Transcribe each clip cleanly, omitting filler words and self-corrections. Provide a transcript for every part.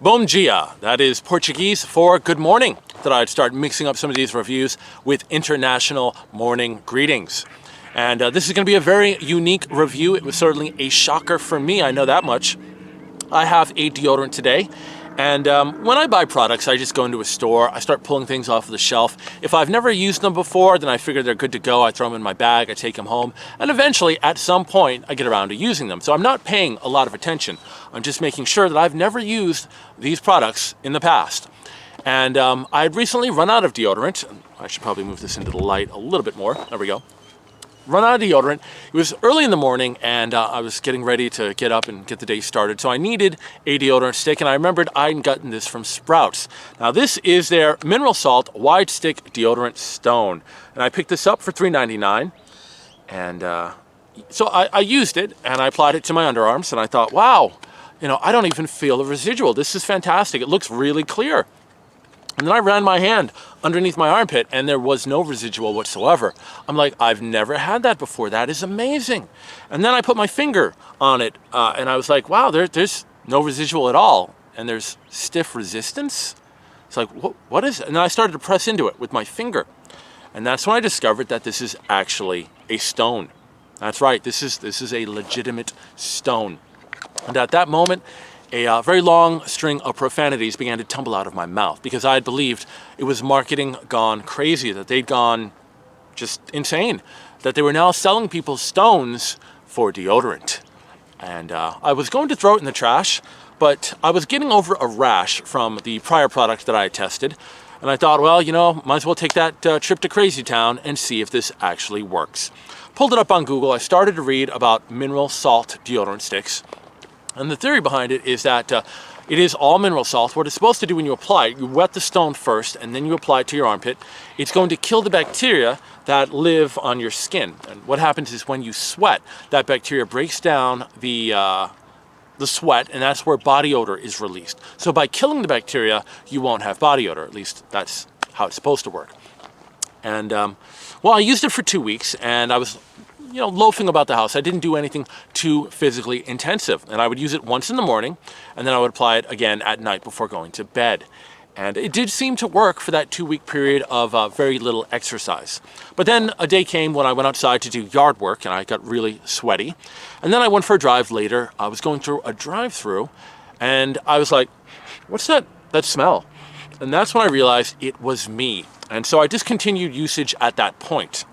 Bom dia, that is Portuguese for good morning. Thought I'd start mixing up some of these reviews with international morning greetings. And this is going to be a very unique review. It was certainly a shocker for me, I know that much. I have a deodorant today, and when I buy products, I just go into a store, I start pulling things off of the shelf. If I've never used them before, then I figure they're good to go, I throw them in my bag, I take them home, and eventually, at some point, I get around to using them. So I'm not paying a lot of attention. I'm just making sure that I've never used these products in the past. And I had recently run out of deodorant. I should probably move this into the light a little bit more. There we go. Run out of deodorant. It was early in the morning, and I was getting ready to get up and get the day started. So I needed a deodorant stick, and I remembered I'd gotten this from Sprouts. Now this is their mineral salt wide stick deodorant stone, and I picked this up for $3.99. And so I used it, and I applied it to my underarms, and I thought, wow, you know, I don't even feel a residual. This is fantastic. It looks really clear. And then I ran my hand underneath my armpit, and there was no residual whatsoever. I'm like, I've never had that before. That is amazing. And then I put my finger on it, and I was like, wow, there's no residual at all. And there's stiff resistance. It's like, what is it? And then I started to press into it with my finger. And that's when I discovered that this is actually a stone. That's right, this is a legitimate stone. And at that moment, a very long string of profanities began to tumble out of my mouth because I had believed it was marketing gone crazy, that they'd gone just insane, that they were now selling people stones for deodorant. And I was going to throw it in the trash, but I was getting over a rash from the prior product that I had tested. And I thought, well, you know, might as well take that trip to Crazy Town and see if this actually works. Pulled it up on Google. I started to read about mineral salt deodorant sticks. And the theory behind it is that it is all mineral salt. What it's supposed to do when you apply it, you wet the stone first and then you apply it to your armpit. It's going to kill the bacteria that live on your skin. And what happens is when you sweat, that bacteria breaks down the sweat, and that's where body odor is released. So by killing the bacteria, you won't have body odor. At least that's how it's supposed to work. And well, I used it for 2 weeks, and I was loafing about the house. I didn't do anything too physically intensive. And I would use it once in the morning, and then I would apply it again at night before going to bed. And it did seem to work for that 2-week period of very little exercise. But then a day came when I went outside to do yard work, and I got really sweaty. And then I went for a drive later. I was going through a drive-through, and I was like, what's that smell? And that's when I realized it was me. And so I discontinued usage at that point.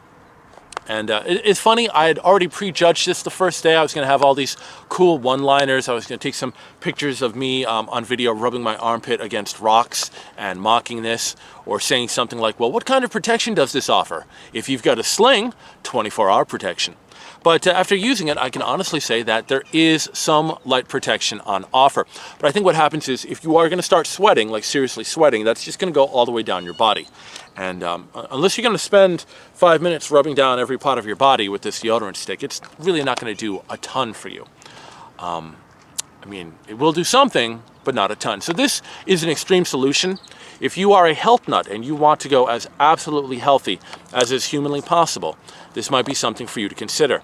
And it's funny, I had already prejudged this the first day. I was going to have all these cool one-liners. I was going to take some pictures of me on video rubbing my armpit against rocks and mocking this, or saying something like, well, what kind of protection does this offer? If you've got a sling, 24-hour protection. But after using it, I can honestly say that there is some light protection on offer. But I think what happens is if you are going to start sweating, like seriously sweating, that's just going to go all the way down your body. And unless you're going to spend 5 minutes rubbing down every part of your body with this deodorant stick, it's really not going to do a ton for you. I mean, it will do something, but not a ton. So this is an extreme solution. If you are a health nut and you want to go as absolutely healthy as is humanly possible, this might be something for you to consider.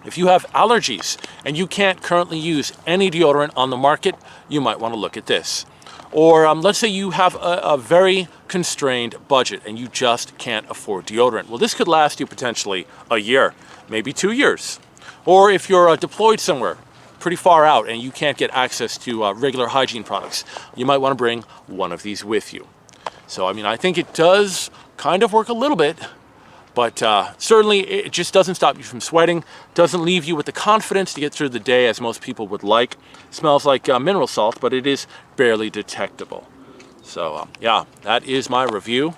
If you have allergies and you can't currently use any deodorant on the market, you might want to look at this. Or let's say you have a very constrained budget and you just can't afford deodorant. Well, this could last you potentially a year, maybe 2 years. Or if you're deployed somewhere pretty far out and you can't get access to regular hygiene products, you might want to bring one of these with you. So, I mean, I think it does kind of work a little bit, but certainly it just doesn't stop you from sweating, doesn't leave you with the confidence to get through the day as most people would like. It smells like mineral salt, but it is barely detectable. So yeah, that is my review.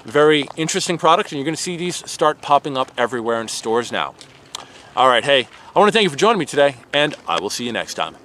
Very interesting product, and you're going to see these start popping up everywhere in stores now. All right, hey, I want to thank you for joining me today, and I will see you next time.